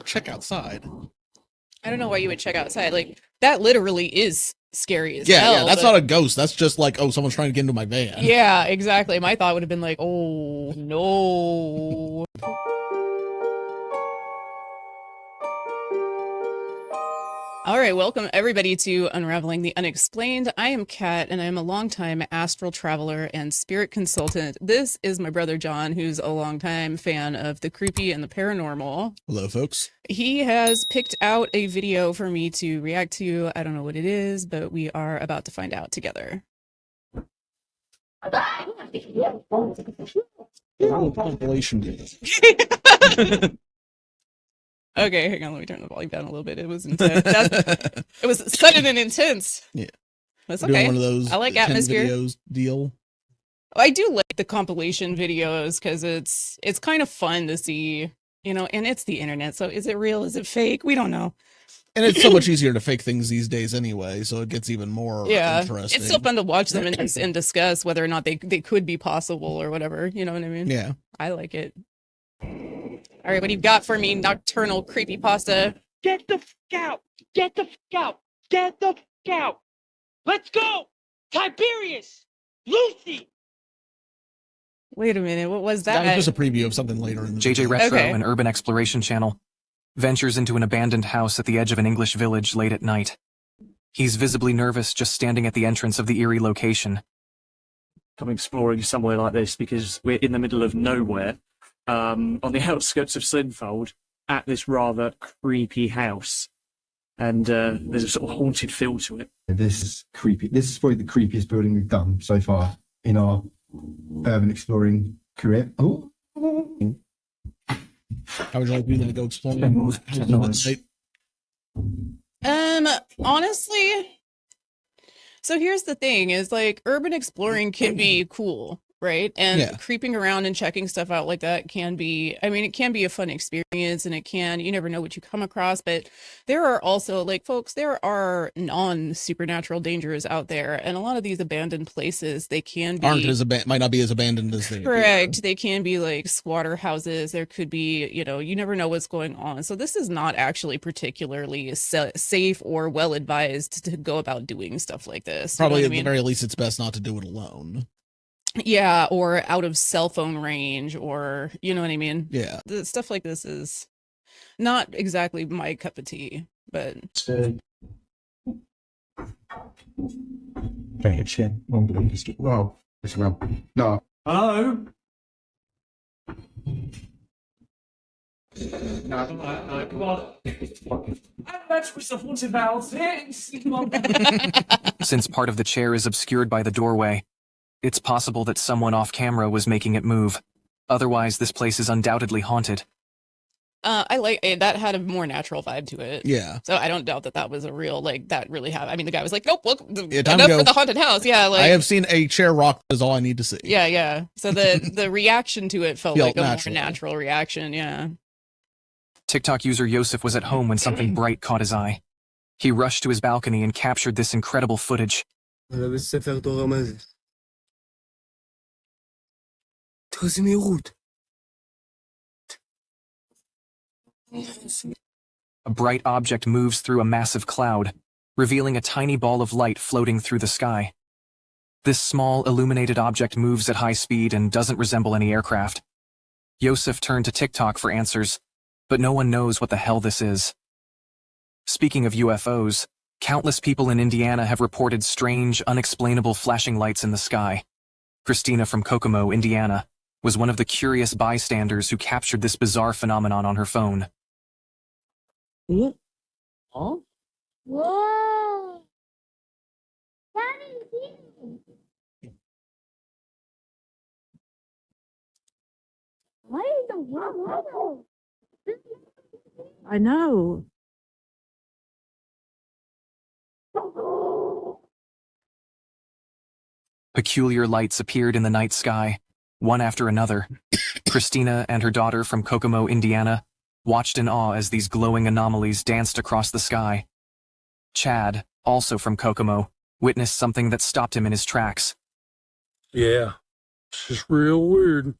Check outside. I don't know why you would check outside. Like, that literally is scary as Yeah, hell. yeah, that's not a ghost. That's just like, oh, someone's trying to get into my van. Yeah, exactly. My thought would have been like, oh, no. All right, welcome everybody to Unraveling the Unexplained. I am Kat, and I am a longtime astral traveler and spirit consultant. This is my brother John, who's a longtime fan of the creepy and the paranormal. Hello, folks. He has picked out a video for me to react to. I don't know what it is, but we are about to find out together. Compilation. Okay, hang on. Let me turn the volume down a little bit. It was intense. It was sudden and intense. Yeah, that's okay. Okay. One of those. I like atmosphere. Videos deal. I do like the compilation videos because it's kind of fun to see, you know. And it's the internet, so is it real? Is it fake? We don't know. And it's so much easier to fake things these days anyway, so it gets even more interesting. It's still fun to watch them and discuss whether or not they could be possible or whatever. You know what I mean? Yeah. I like it. All right, what do you got for me, nocturnal creepypasta? Get the f out! Get the f out! Get the f out! Let's go! Tiberius! Lucy! Wait a minute, what was that? That was just a preview of something later in the JJ video. Retro, Okay. an urban exploration channel, ventures into an abandoned house at the edge of an English village late at night. He's visibly nervous just standing at the entrance of the eerie location. Come exploring somewhere like this because we're in the middle of nowhere, on the outskirts of Slinfold, at this rather creepy house. And there's a sort of haunted feel to it. This is creepy. This is probably the creepiest building we've done so far in our urban exploring career. Oh. How would you like me to go exploring? Honestly, so here's the thing is like urban exploring can be cool, right? And creeping around and checking stuff out like that can be, I mean, it can be a fun experience and you never know what you come across, but there are also like, folks, there are non-supernatural dangers out there. And a lot of these abandoned places, they can be might not be as abandoned as they correct. appear. They can be like squatter houses. There could be, you know, you never know what's going on. So this is not actually particularly safe or well advised to go about doing stuff like this. Probably at the very least, it's best not to do it alone. Yeah, or out of cell phone range, or you know what I mean? Yeah. The stuff like this is not exactly my cup of tea, but Okay, shit. Well, it's well. No. Hello? No. Come on. That's with the haunted valves. Since part of the chair is obscured by the doorway, it's possible that someone off camera was making it move. Otherwise, this place is undoubtedly haunted. I like that had a more natural vibe to it. Yeah. So I don't doubt that was a real, like, that really happened. I mean, the guy was like, nope, look, time enough to go. for the haunted house. Yeah, like I have seen a chair rock. Is all I need to see. Yeah, yeah. So the reaction to it felt like a more natural reaction. Yeah. TikTok user Yosef was at home when something bright caught his eye. He rushed to his balcony and captured this incredible footage. A bright object moves through a massive cloud, revealing a tiny ball of light floating through the sky. This small, illuminated object moves at high speed and doesn't resemble any aircraft. Yosef turned to TikTok for answers, but no one knows what the hell this is. Speaking of UFOs, countless people in Indiana have reported strange, unexplainable flashing lights in the sky. Christina from Kokomo, Indiana, was one of the curious bystanders who captured this bizarre phenomenon on her phone. Huh? Whoa! That is huge. What is the world? I know. Peculiar lights appeared in the night sky, one after another. Christina and her daughter from Kokomo, Indiana, watched in awe as these glowing anomalies danced across the sky. Chad, also from Kokomo, witnessed something that stopped him in his tracks. Yeah, it's just real weird.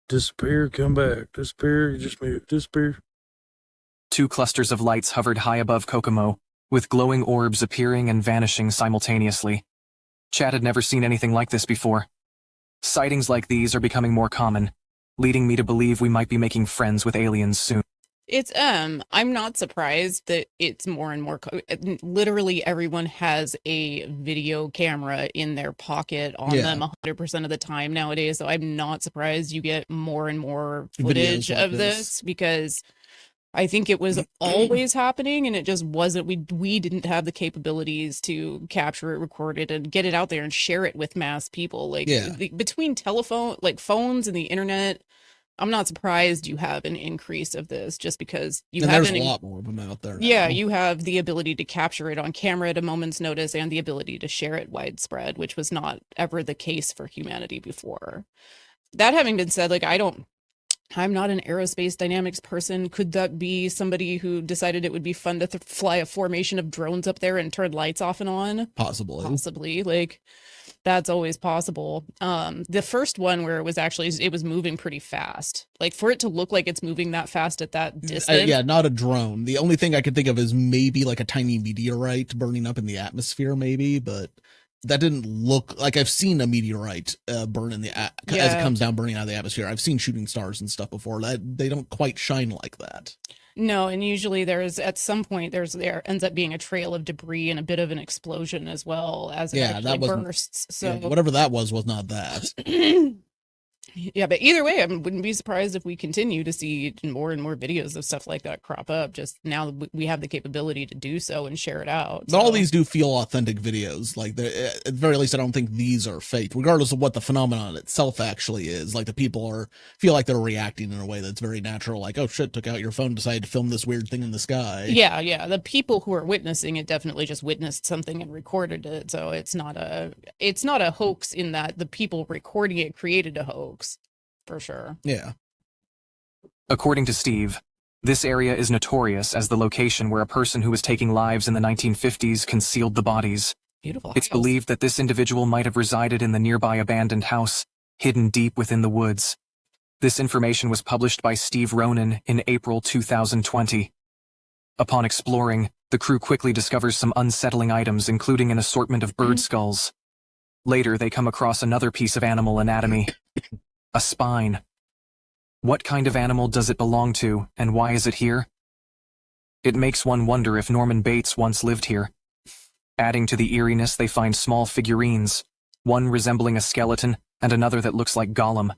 Disappear, come back. Disappear, just move. Disappear. 2 clusters of lights hovered high above Kokomo, with glowing orbs appearing and vanishing simultaneously. Chad had never seen anything like this before. Sightings like these are becoming more common, leading me to believe we might be making friends with aliens soon. It's I'm not surprised that it's more and more literally everyone has a video camera in their pocket on them 100% of the time nowadays, so I'm not surprised you get more and more footage like of this because I think it was always happening and it just wasn't, we didn't have the capabilities to capture it, record it, and get it out there and share it with mass people. Like between phones and the internet, I'm not surprised you have an increase of this just because you have there's a lot more of them out there now. Yeah, you have the ability to capture it on camera at a moment's notice and the ability to share it widespread, which was not ever the case for humanity before. That having been said, like I'm not an aerospace dynamics person. Could that be somebody who decided it would be fun to fly a formation of drones up there and turn lights off and on? Possibly. Like, that's always possible. The first one where it was moving pretty fast. Like, for it to look like it's moving that fast at that distance. Yeah, not a drone. The only thing I could think of is maybe like a tiny meteorite burning up in the atmosphere, maybe, but that didn't look like I've seen a meteorite burn in the as it comes down, burning out of the atmosphere. I've seen shooting stars and stuff before. That they don't quite shine like that. No, and usually there's at some point there ends up being a trail of debris and a bit of an explosion as well as it actually bursts. So whatever that was not that. Yeah, but either way, I wouldn't be surprised if we continue to see more and more videos of stuff like that crop up. Just now we have the capability to do so and share it out. But all these do feel authentic videos. Like, at the very least, I don't think these are fake, regardless of what the phenomenon itself actually is. Like, the people feel like they're reacting in a way that's very natural. Like, oh shit, took out your phone, decided to film this weird thing in the sky. Yeah. The people who are witnessing it definitely just witnessed something and recorded it. So it's not a hoax in that the people recording it created a hoax. For sure. Yeah. According to Steve, this area is notorious as the location where a person who was taking lives in the 1950s concealed the bodies. Beautiful. It's believed that this individual might have resided in the nearby abandoned house, hidden deep within the woods. This information was published by Steve Ronan in April 2020. Upon exploring, the crew quickly discovers some unsettling items, including an assortment of bird skulls. Later, they come across another piece of animal anatomy. A spine. What kind of animal does it belong to, and why is it here? It makes one wonder if Norman Bates once lived here. Adding to the eeriness, they find small figurines, one resembling a skeleton and another that looks like Gollum.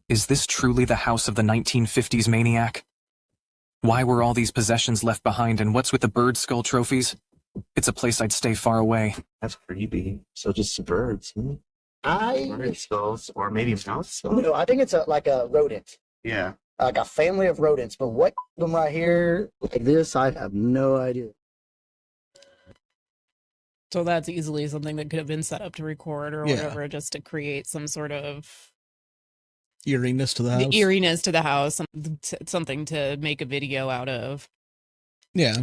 Is this truly the house of the 1950s maniac? Why were all these possessions left behind, and what's with the bird skull trophies? It's a place I'd stay far away. That's creepy. So just some birds, bird skulls, or maybe mouse skulls? No, I think it's like a rodent. Yeah. Like a family of rodents. But what them right here like this, I have no idea. So that's easily something that could have been set up to record or whatever, just to create some sort of eeriness to the house. The eeriness to the house, something to make a video out of. Yeah,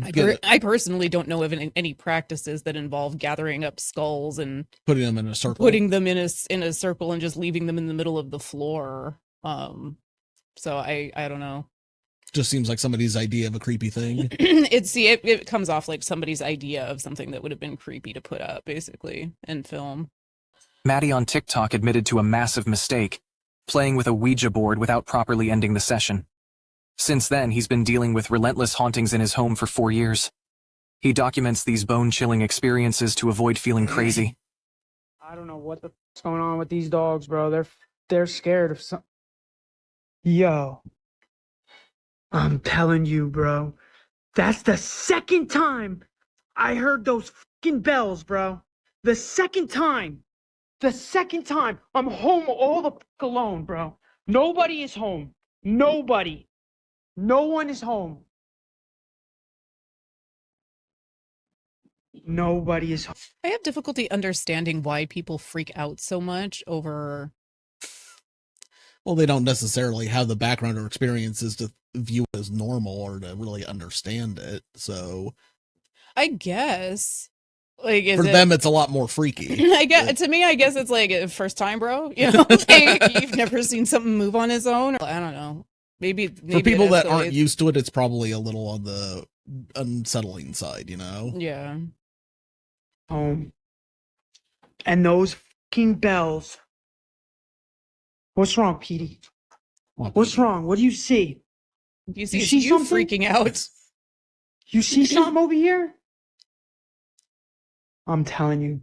I personally don't know of any practices that involve gathering up skulls and putting them in a circle, in a circle and just leaving them in the middle of the floor. So I don't know. Just seems like somebody's idea of a creepy thing. It comes off like somebody's idea of something that would have been creepy to put up, basically, and film. Maddie on TikTok admitted to a massive mistake, playing with a Ouija board without properly ending the session. Since then, he's been dealing with relentless hauntings in his home for 4 years. He documents these bone-chilling experiences to avoid feeling crazy. I don't know what's going on with these dogs, bro. They're scared of some. Yo, I'm telling you, bro. That's the second time I heard those fucking bells, bro. The second time. I'm home all the fuck alone, bro. Nobody is home. Nobody. No one is home. Nobody is home. I have difficulty understanding why people freak out so much over. Well, they don't necessarily have the background or experiences to view it as normal or to really understand it. So, I guess. Like, for them, it's a lot more freaky. I guess to me, I guess it's like a first time, bro. You know, like, you've never seen something move on his own. I don't know. Maybe for people that aren't used to it, it's probably a little on the unsettling side. You know? Yeah. And those fucking bells. What's wrong, Petey? What's wrong? What do you see? You see you something? freaking out. You see something over here? I'm telling you,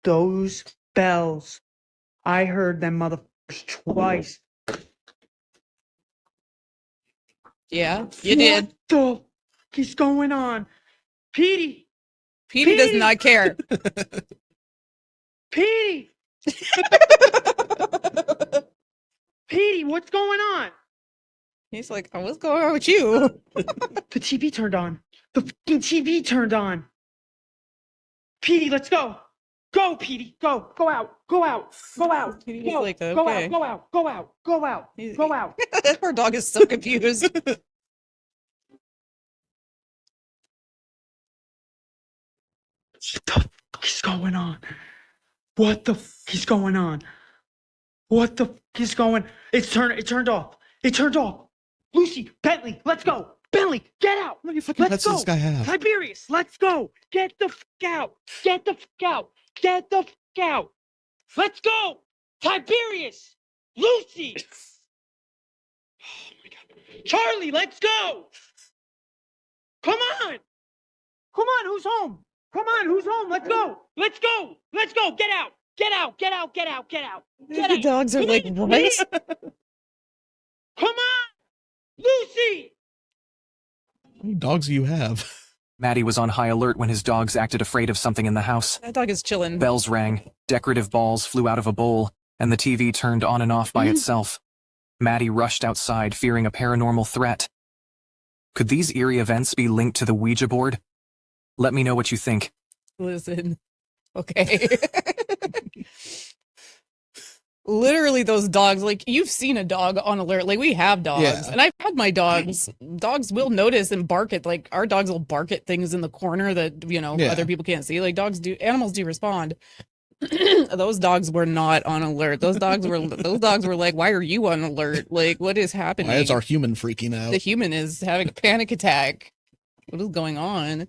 those bells. I heard them motherfuckers twice. Yeah, you did. What the fuck is going on? Petey! Petey does not care. Petey! Petey, what's going on? He's like, oh, what's going on with you? The TV turned on. The fucking TV turned on. Petey, let's go. Go, Petey. Go. Go out. Go out. Go out. Petey's Go. like, Go okay. out. Go out. Go out. Go out. Go out. Our dog is so confused. What the fuck is going on? What the fuck is going on? What the fuck is going? It turned off. It turned off. Lucy, Bentley, let's go. Bentley, get out. What the fucking pets does this guy have? Tiberius, let's go. Get the fuck out. Get the fuck out. Get the fuck out. Let's go! Tiberius! Lucy! Oh my God. Charlie, let's go! Come on! Come on, who's home? Come on, who's home? Let's go. Let's go! Let's go! Get out! Get out! Get out! Get out! Get out! Get The out! dogs are like, what? Come on! Lucy! How many dogs do you have? Maddie was on high alert when his dogs acted afraid of something in the house. That dog is chilling. Bells rang, decorative balls flew out of a bowl, and the TV turned on and off by itself. Maddie rushed outside, fearing a paranormal threat. Could these eerie events be linked to the Ouija board? Let me know what you think. Listen. Okay. Literally those dogs, like, you've seen a dog on alert. Like, we have dogs. Yeah. And I've had my dogs. Dogs will notice and bark at, like, our dogs will bark at things in the corner that, you know, other people can't see. Like, animals do respond. Those dogs were not on alert. Those dogs were like, why are you on alert? Like, what is happening? Why is our human freaking out? The human is having a panic attack. What is going on?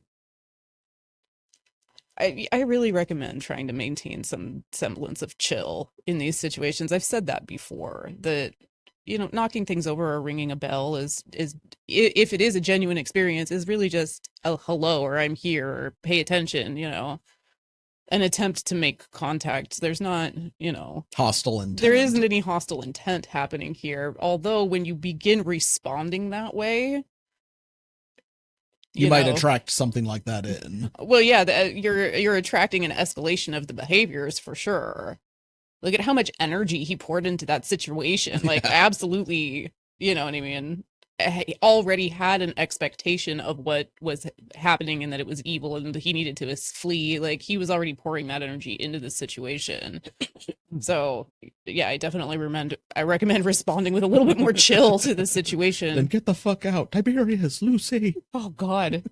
I really recommend trying to maintain some semblance of chill in these situations. I've said that before, that, you know, knocking things over or ringing a bell is if it is a genuine experience, is really just a hello, or I'm here, or pay attention, you know, an attempt to make contact. There's not, you know, hostile intent. There isn't any hostile intent happening here. Although when you begin responding that way, you might attract something like that in. Well, yeah, you're attracting an escalation of the behaviors for sure. Look at how much energy he poured into that situation. Like, absolutely, you know what I mean? He already had an expectation of what was happening and that it was evil and he needed to flee. Like, he was already pouring that energy into the situation. So, yeah, I definitely recommend responding with a little bit more chill to the situation. Then get the fuck out. Tiberius, Lucy. Oh, God.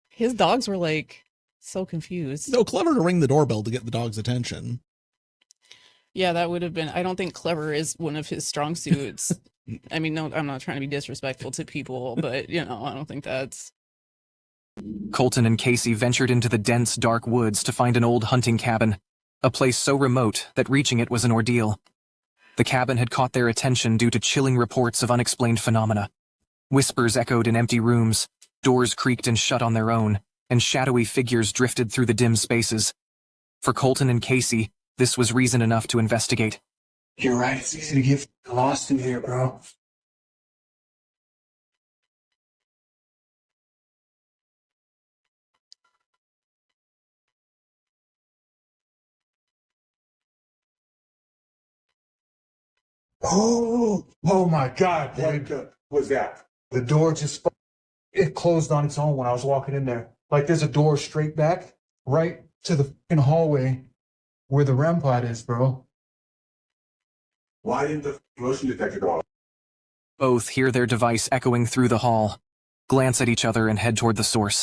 His dogs were, like, so confused. So clever to ring the doorbell to get the dog's attention. Yeah, that would have been... I don't think clever is one of his strong suits. I mean, no, I'm not trying to be disrespectful to people, but, you know, I don't think that's... Colton and Casey ventured into the dense, dark woods to find an old hunting cabin, a place so remote that reaching it was an ordeal. The cabin had caught their attention due to chilling reports of unexplained phenomena. Whispers echoed in empty rooms, doors creaked and shut on their own, and shadowy figures drifted through the dim spaces. For Colton and Casey, this was reason enough to investigate. You're right, it's easy to get lost in here, bro. Oh my God, dude. What was that? The door just, it closed on its own when I was walking in there. Like, there's a door straight back, right to the fucking hallway where the REM pod is, bro. Why didn't the motion detector go off? Both hear their device echoing through the hall, glance at each other and head toward the source.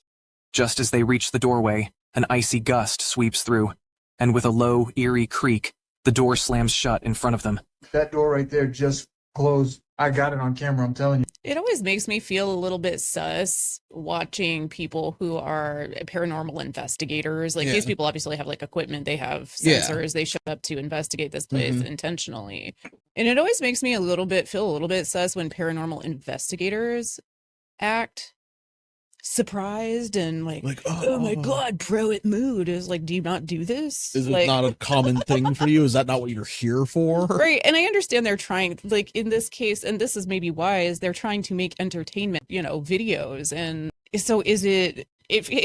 Just as they reach the doorway, An icy gust sweeps through, and with a low, eerie creak, the door slams shut in front of them. That door right there just closed. I got it on camera, I'm telling you. It always makes me feel a little bit sus watching people who are paranormal investigators. Like these people obviously have like equipment, they have sensors, they show up to investigate this place intentionally. And it always makes me feel a little bit sus when paranormal investigators act surprised and like oh my god, bro, it moved. Is like, do you not do this? Is like, it not a common thing for you? Is that not what you're here for? Right. And I understand they're trying, like in this case, and this is maybe why, is they're trying to make entertainment, videos. And so it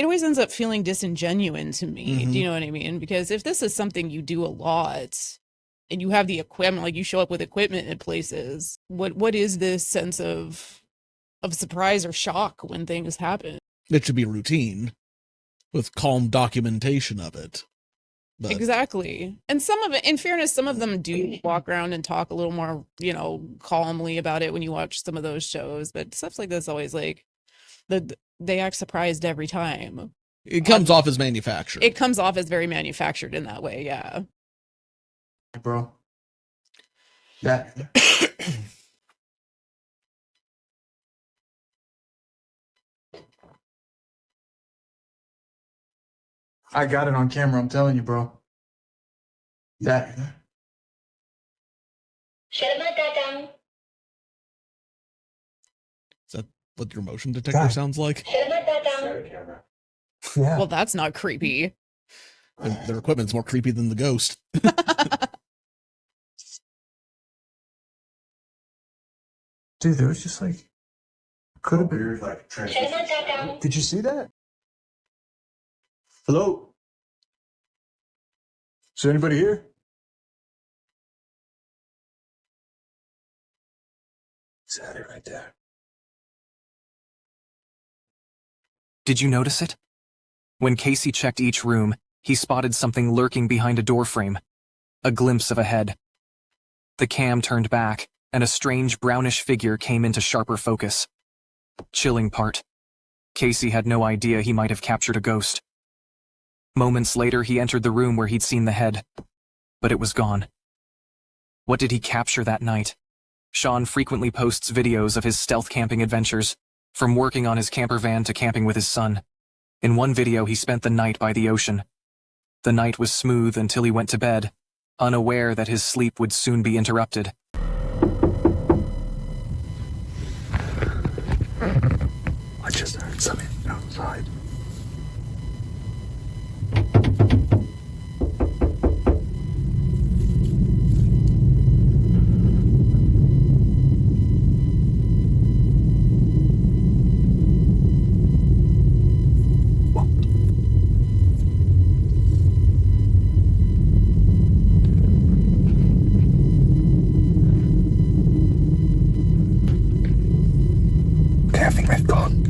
always ends up feeling disingenuous to me. Do you know what I mean? Because if this is something you do a lot and you have the equipment, like you show up with equipment in places, what is this sense of surprise or shock when things happen? It should be routine with calm documentation of it. But. Exactly. And some of it, in fairness, some of them do walk around and talk a little more, calmly about it when you watch some of those shows. But stuff like this always like they act surprised every time. It comes off as manufactured. It comes off as very manufactured in that way, yeah. Bro. That I got it on camera, I'm telling you, bro. That. Is that what your motion detector sounds like? Yeah. Well, that's not creepy. Their equipment's more creepy than the ghost. Dude, there was just like could have been like Did you see that? Hello? Is there anybody here? Is that it right there? Did you notice it? When Casey checked each room, he spotted something lurking behind a doorframe. A glimpse of a head. The cam turned back, and a strange brownish figure came into sharper focus. Chilling part. Casey had no idea he might have captured a ghost. Moments later, he entered the room where he'd seen the head, but it was gone. What did he capture that night? Sean frequently posts videos of his stealth camping adventures, from working on his camper van to camping with his son. In one video, he spent the night by the ocean. The night was smooth until he went to bed, unaware that his sleep would soon be interrupted. I just heard something outside. I think they've gone.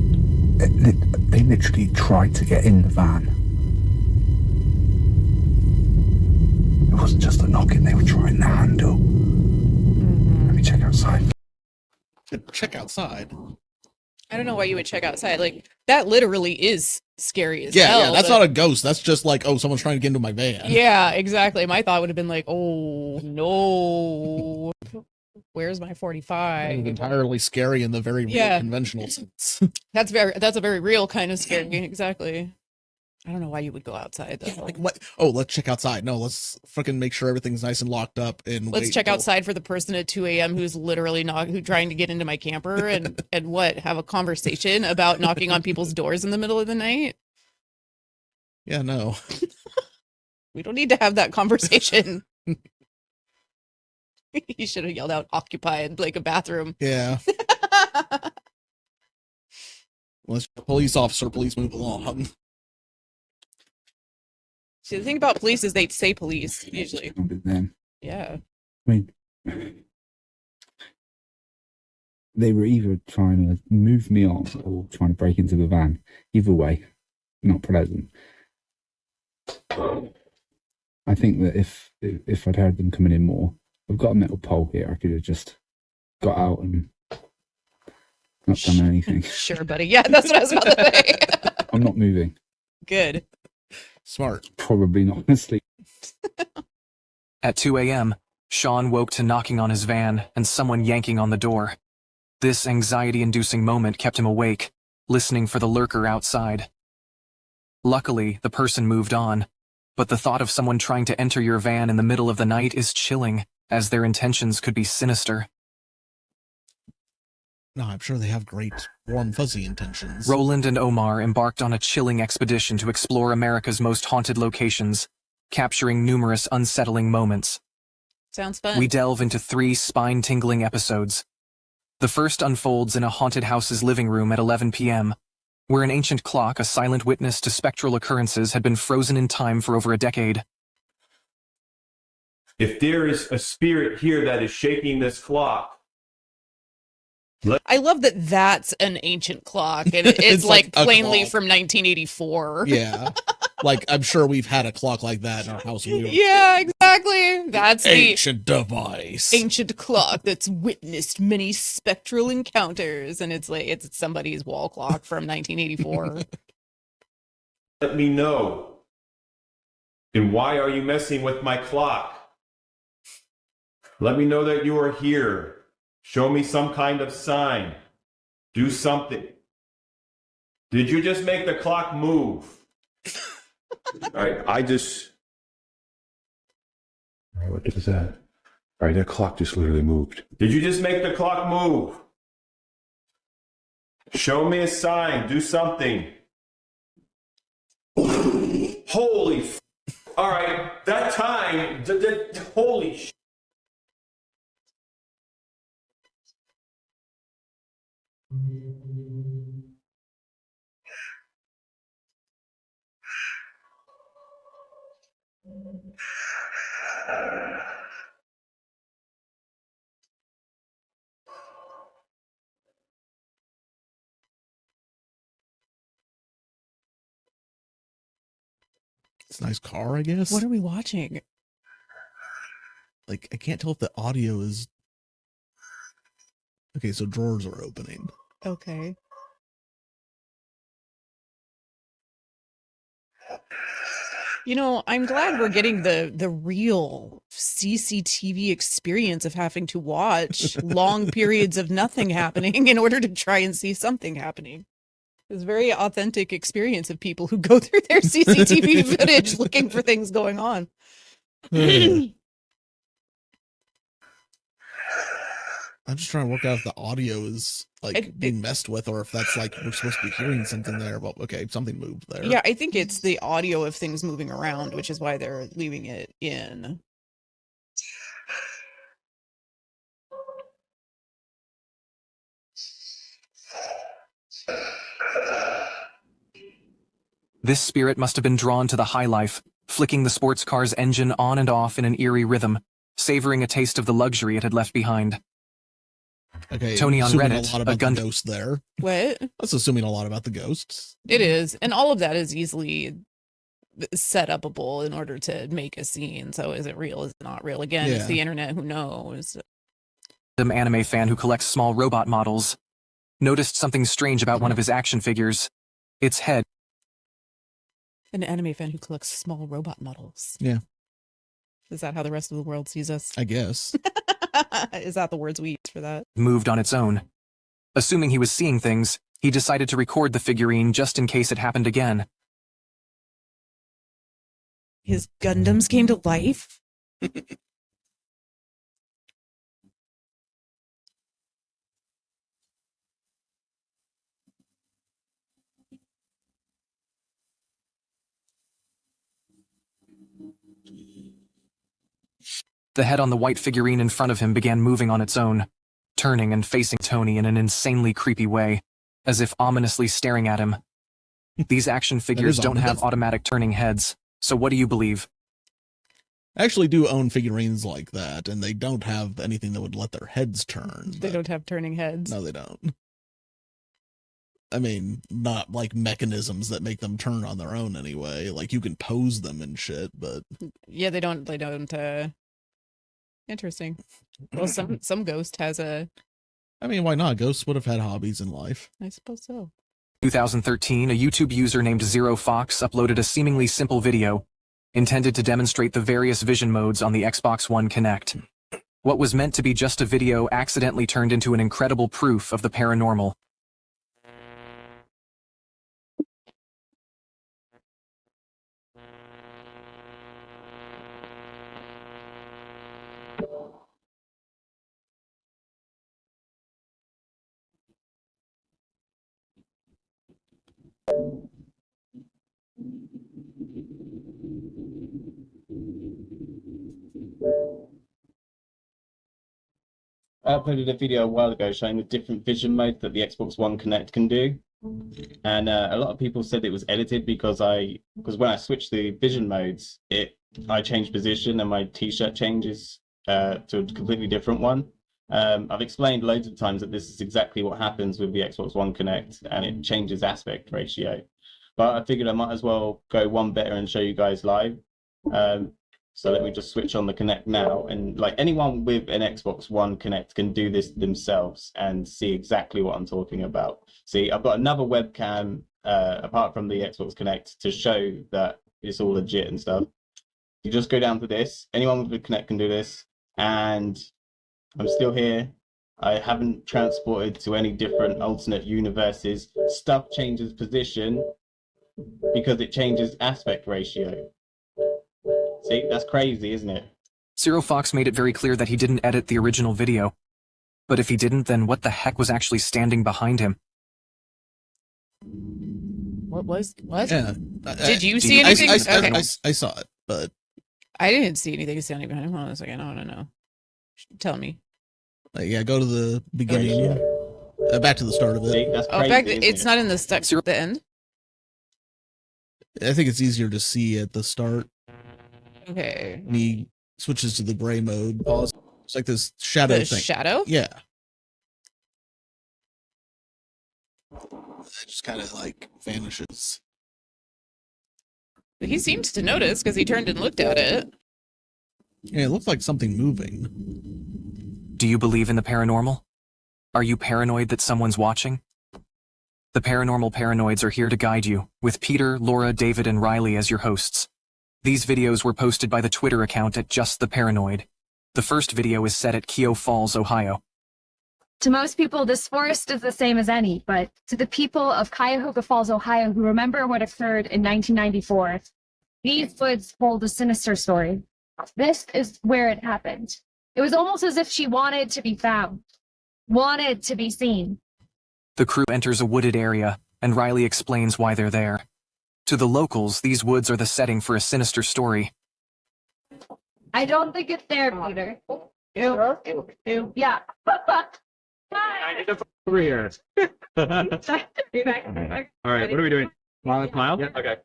They literally tried to get in the van. It wasn't just a knocking, they were trying the handle. Let me check outside. Check outside? I don't know why you would check outside. Like, that literally is scary as hell. Yeah, that's not a ghost. That's just like, oh, someone's trying to get into my van. Yeah, exactly. My thought would have been like, oh, no. Where's my 45? Entirely scary in the very real conventional sense. That's a very real kind of scary. Exactly. I don't know why you would go outside though. Like what? Oh, let's check outside. No, let's fucking make sure everything's nice and locked up and let's check outside for the person at 2 a.m. who's literally trying to get into my camper and what? Have a conversation about knocking on people's doors in the middle of the night? Yeah, no. We don't need to have that conversation. You should have yelled out occupied like a bathroom. Yeah. Unless police officer, please move along. See, the thing about police is they say police usually. Yeah. I mean, they were either trying to move me off or trying to break into the van. Either way, not pleasant. I think that if I'd heard them coming in more, I've got a metal pole here. I could have just got out and not done anything. Sure, buddy. Yeah, that's what I was about to say. I'm not moving. Good. Smart. Probably not asleep. At 2 a.m., Sean woke to knocking on his van and someone yanking on the door. This anxiety-inducing moment kept him awake, listening for the lurker outside. Luckily, the person moved on, but the thought of someone trying to enter your van in the middle of the night is chilling, as their intentions could be sinister. No, I'm sure they have great, warm, fuzzy intentions. Roland and Omar embarked on a chilling expedition to explore America's most haunted locations, capturing numerous unsettling moments. Sounds fun. We delve into 3 spine-tingling episodes. The first unfolds in a haunted house's living room at 11 p.m., where an ancient clock, a silent witness to spectral occurrences, had been frozen in time for over a decade. If there is a spirit here that is shaking this clock, I love that that's an ancient clock, and it's like plainly from 1984. Yeah. Like, I'm sure we've had a clock like that in our house. Yeah, exactly. That's ancient device. Ancient clock that's witnessed many spectral encounters, and it's like it's somebody's wall clock from 1984. let me know. And why are you messing with my clock? Let me know that you are here. Show me some kind of sign. Do something. Did you just make the clock move? All right, All right, what is that? All right, that clock just literally moved. Did you just make the clock move? Show me a sign. Do something. Holy f***. All right, that time, holy sh**. It's a nice car, I guess. What are we watching? Like, I can't tell if the audio is... Okay, so drawers are opening. Okay. You know, I'm glad we're getting the real CCTV experience of having to watch long periods of nothing happening in order to try and see something happening. It's a very authentic experience of people who go through their CCTV footage looking for things going on. I'm just trying to work out if the audio is like being messed with, or if that's like we're supposed to be hearing something there. But okay, something moved there. Yeah, I think it's the audio of things moving around, which is why they're leaving it in. This spirit must have been drawn to the high life, flicking the sports car's engine on and off in an eerie rhythm, savoring a taste of the luxury it had left behind. Okay, Tony on assuming Reddit, a lot about the ghost there. What? That's assuming a lot about the ghosts. It is, and all of that is easily set upable in order to make a scene. So is it real? Is it not real? Again, it's the internet. Who knows? An anime fan who collects small robot models noticed something strange about one of his action figures. Its head. An anime fan who collects small robot models. Yeah. Is that how the rest of the world sees us? I guess. Is that the words we use for that? Moved on its own. Assuming he was seeing things, he decided to record the figurine just in case it happened again. His Gundams came to life? The head on the white figurine in front of him began moving on its own, turning and facing Tony in an insanely creepy way, as if ominously staring at him. These action figures don't have automatic turning heads, so what do you believe? I actually do own figurines like that, and they don't have anything that would let their heads turn. They don't have turning heads. No, they don't. I mean, not like mechanisms that make them turn on their own anyway. Like, you can pose them and shit, but... Yeah, they don't, Interesting. Well, some ghost has a... I mean, why not? Ghosts would have had hobbies in life. I suppose so. 2013, a YouTube user named Zero Fox uploaded a seemingly simple video intended to demonstrate the various vision modes on the Xbox One Kinect. What was meant to be just a video accidentally turned into an incredible proof of the paranormal. I uploaded a video a while ago showing the different vision modes that the Xbox One Kinect can do, and a lot of people said it was edited because when I switched the vision modes, I changed position and my T-shirt changes to a completely different one. I've explained loads of times that this is exactly what happens with the Xbox One Kinect, and it changes aspect ratio. But I figured I might as well go one better and show you guys live. So let me just switch on the Kinect now, and like anyone with an Xbox One Kinect can do this themselves and see exactly what I'm talking about. See, I've got another webcam apart from the Xbox Kinect to show that it's all legit and stuff. You just go down to this. Anyone with a Kinect can do this, and I'm still here. I haven't transported to any different alternate universes. Stuff changes position because it changes aspect ratio. See, that's crazy, isn't it? Zero Fox made it very clear that he didn't edit the original video. But if he didn't, then what the heck was actually standing behind him? What? Yeah, Did you see anything? I saw it, but I didn't see anything standing behind him. Hold on a second. I don't know. Tell me. Yeah, go to the beginning. Back to the start of it. See, that's crazy, back. It's not in the end. I think it's easier to see at the start. Okay. And he switches to the gray mode. Pause. It's like this shadow thing. Shadow? Yeah. It just kind of like vanishes. He seemed to notice because he turned and looked at it. Yeah, it looked like something moving. Do you believe in the paranormal? Are you paranoid that someone's watching? The Paranormal Paranoids are here to guide you, with Peter, Laura, David, and Riley as your hosts. These videos were posted by the Twitter account at Just the Paranoid. The first video is set at Keogh Falls, Ohio. To most people, this forest is the same as any, but to the people of Cuyahoga Falls, Ohio, who remember what occurred in 1994, these woods hold a sinister story. This is where it happened. It was almost as if she wanted to be found, wanted to be seen. The crew enters a wooded area, and Riley explains why they're there. To the locals, these woods are the setting for a sinister story. I don't think it's there, Peter. Ew. Yeah. Over here. All right, what are we doing? Smile? Yeah, okay.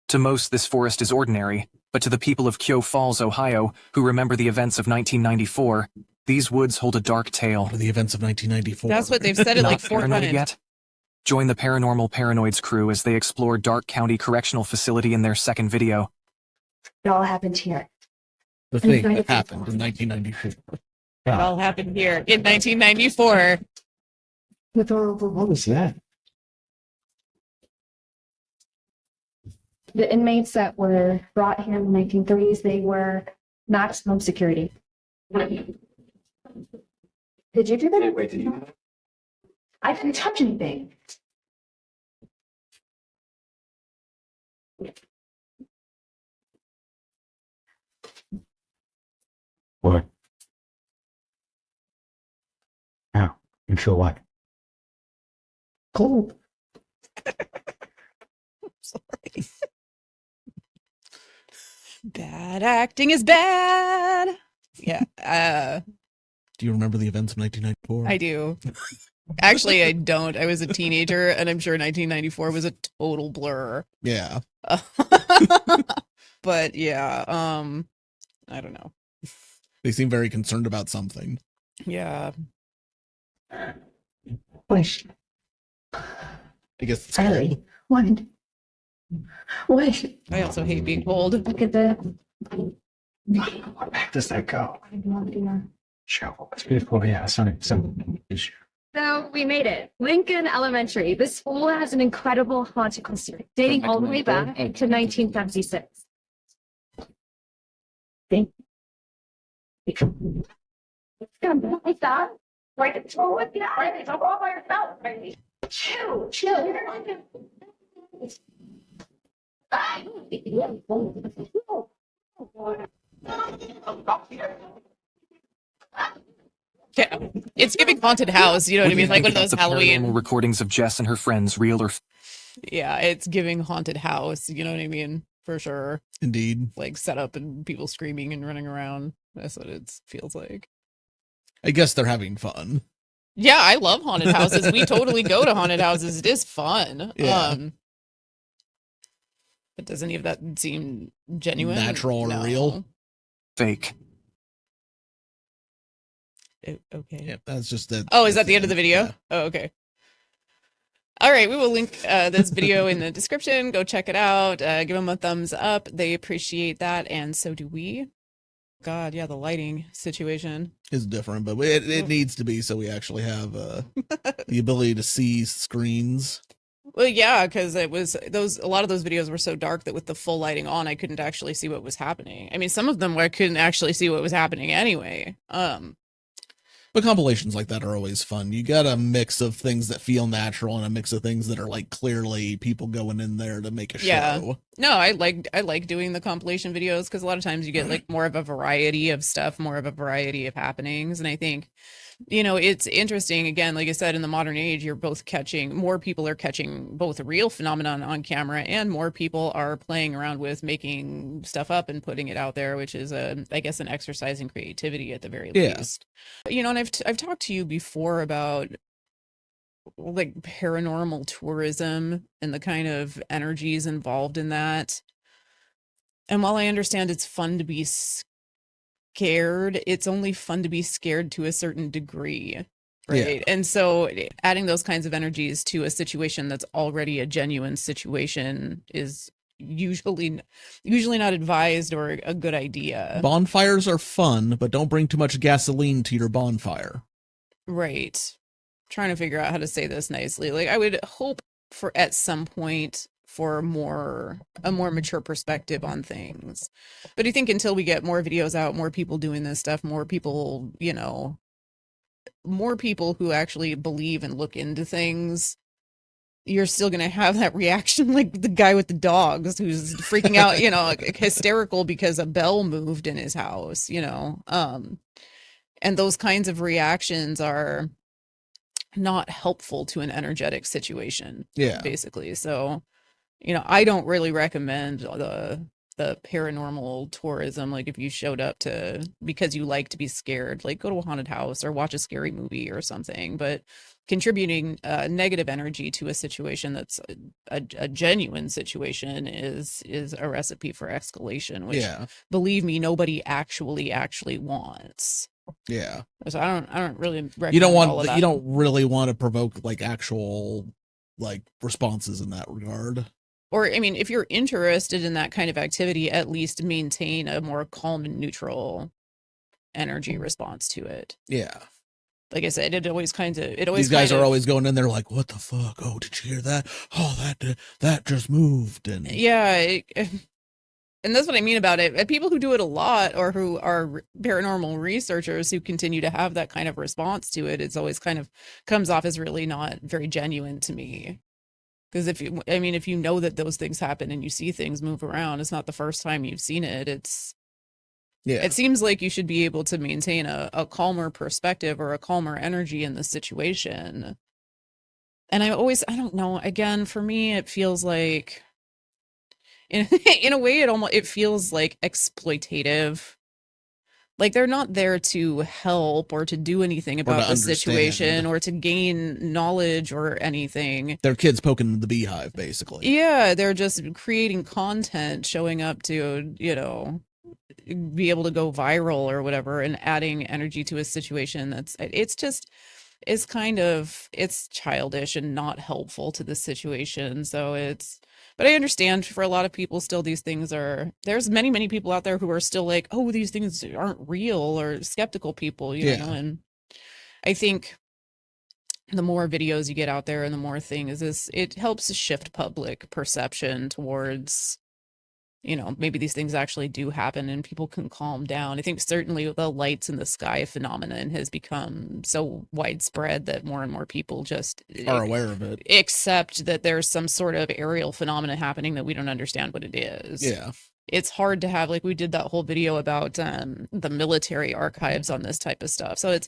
To most, this forest is ordinary, but to the people of Keogh Falls, Ohio, who remember the events of 1994, these woods hold a dark tale. The events of 1994. That's what they've said it like 4 paranoid times. Yet? Join the Paranormal Paranoids crew as they explore Dark County Correctional Facility in their second video. It all happened here. The thing that happened in 1994. It all happened here in 1994. What was that? The inmates that were brought here in the 1930s, they were maximum security. Did you do that? Wait, did you? I didn't touch anything. What? How? You feel what? Cold. Sorry. Bad acting is bad. Yeah. Do you remember the events of 1994? I do. Actually, I don't. I was a teenager, and I'm sure 1994 was a total blur. Yeah. But yeah, I don't know. They seem very concerned about something. Yeah. Wish. I guess it's Riley. What? Wish. I also hate being cold. Look at the. Where does that go? I have no idea. Show. It's beautiful. Yeah, it's not some issue. So we made it. Lincoln Elementary. This school has an incredible haunted history dating all the way back to 1976. Thank you. Like that. Right. It's all with that. Right. It's all by yourself. Right. Chill. Yeah, it's giving haunted house. You know what I mean? Like one of those Halloween recordings of Jess and her friends, real or. Yeah, it's giving haunted house. You know what I mean? For sure. Indeed. Like set up and people screaming and running around. That's what it feels like. I guess they're having fun. Yeah, I love haunted houses. We totally go to haunted houses. It is fun. Yeah. But does any of that seem genuine? Natural or real? Fake. Okay. Yeah, that's just the. Oh, is that the end of the video? Yeah. Oh, okay. All right, we will link this video in the description. Go check it out. Give them a thumbs up. They appreciate that, and so do we. God, yeah, the lighting situation is different, but it needs to be so we actually have the ability to see screens. Well, yeah, because it was a lot of those videos were so dark that with the full lighting on, I couldn't actually see what was happening. I mean, some of them I couldn't actually see what was happening anyway. But compilations like that are always fun. You got a mix of things that feel natural and a mix of things that are like clearly people going in there to make a show. No, I like doing the compilation videos because a lot of times you get like more of a variety of stuff, more of a variety of happenings. And I think, you know, it's interesting. Again, like I said, in the modern age, more people are catching both a real phenomenon on camera and more people are playing around with making stuff up and putting it out there, which is I guess an exercise in creativity at the very least. You know, and I've talked to you before about like paranormal tourism and the kind of energies involved in that. And while I understand it's fun to be scared, it's only fun to be scared to a certain degree, right? Yeah. And so adding those kinds of energies to a situation that's already a genuine situation is usually not advised or a good idea. Bonfires are fun, but don't bring too much gasoline to your bonfire. Right. Trying to figure out how to say this nicely. Like I would hope for at some point for a more mature perspective on things. But I think until we get more videos out, more people doing this stuff, more people, you know, more people who actually believe and look into things, you're still going to have that reaction like the guy with the dogs who's freaking out, you know, like hysterical because a bell moved in his house, you know. And those kinds of reactions are not helpful to an energetic situation. Yeah. Basically. So, you know, I don't really recommend the paranormal tourism. Like if you showed up because you like to be scared, like go to a haunted house or watch a scary movie or something, but contributing negative energy to a situation that's a genuine situation is a recipe for escalation, which believe me, nobody actually wants. Yeah. So I don't really recommend you don't really want to provoke like actual like responses in that regard. Or I mean, if you're interested in that kind of activity, at least maintain a more calm and neutral energy response to it. Yeah. Like I said, these guys are always going in there like, what the fuck? Oh, did you hear that? Oh, that just moved. And yeah. And that's what I mean about it. People who do it a lot or who are paranormal researchers who continue to have that kind of response to it, it's always kind of comes off as really not very genuine to me. Because if you know that those things happen and you see things move around, it's not the first time you've seen it. It seems like you should be able to maintain a calmer perspective or a calmer energy in the situation. And I don't know, again, for me, it feels like, in a way, it feels like exploitative. Like they're not there to help or to do anything about the situation or to gain knowledge or anything. They're kids poking the beehive, basically. Yeah, they're just creating content, showing up to, you know, be able to go viral or whatever, and adding energy to a situation it's childish and not helpful to the situation. So but I understand for a lot of people still these things there's many people out there who are still like, oh, these things aren't real, or skeptical people, you know. And I think the more videos you get out there and the more things, it helps to shift public perception towards, you know, maybe these things actually do happen and people can calm down. I think certainly the lights in the sky phenomenon has become so widespread that more and more people just are aware of it, accept that there's some sort of aerial phenomena happening that we don't understand what it is. Yeah. It's hard to have, like, we did that whole video about the military archives on this type of stuff. So it's,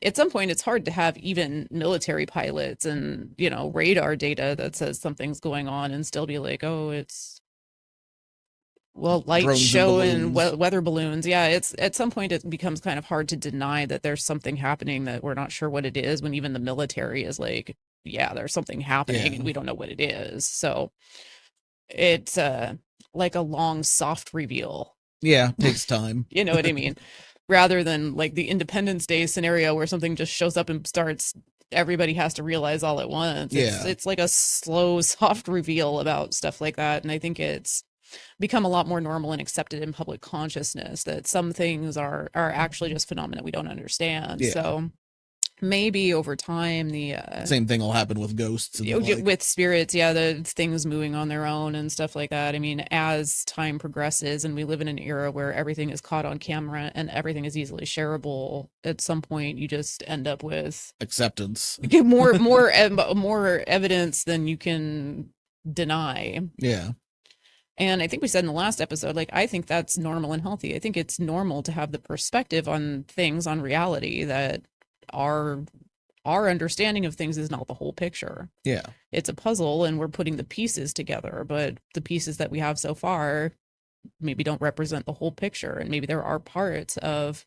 at some point, it's hard to have even military pilots and, you know, radar data that says something's going on and still be like, oh, it's, well, light Drones show and and weather balloons. Yeah, it's at some point it becomes kind of hard to deny that there's something happening that we're not sure what it is, when even the military is like, yeah, there's something happening and we don't know what it is. So it's like a long soft reveal. Yeah, takes time. You know what I mean? Rather than like the Independence Day scenario where something just shows up and starts, everybody has to realize all at once. It's like a slow, soft reveal about stuff like that. And I think it's become a lot more normal and accepted in public consciousness that some things are actually just phenomena we don't understand. So maybe over time the same thing will happen with ghosts and with spirits, the things moving on their own and stuff like that. I mean, as time progresses and we live in an era where everything is caught on camera and everything is easily shareable, at some point you just end up with acceptance, more evidence than you can deny. And I think we said in the last episode, like, I think that's normal and healthy. I think it's normal to have the perspective on things, on reality, that our understanding of things is not the whole picture. It's a puzzle and we're putting the pieces together, but the pieces that we have so far maybe don't represent the whole picture. And maybe there are parts of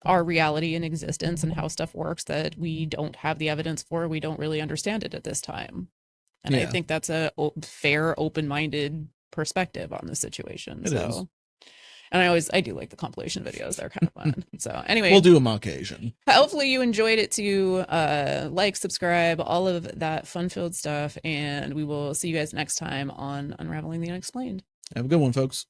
our reality and existence and how stuff works that we don't have the evidence for. We don't really understand it at this time. And I think that's a fair, open-minded perspective on the situation. It is. And I do like the compilation videos. They're kind of fun. So anyway, we'll do them on occasion. Hopefully you enjoyed it too. Like, subscribe, all of that fun-filled stuff. And we will see you guys next time on Unraveling the Unexplained. Have a good one, folks.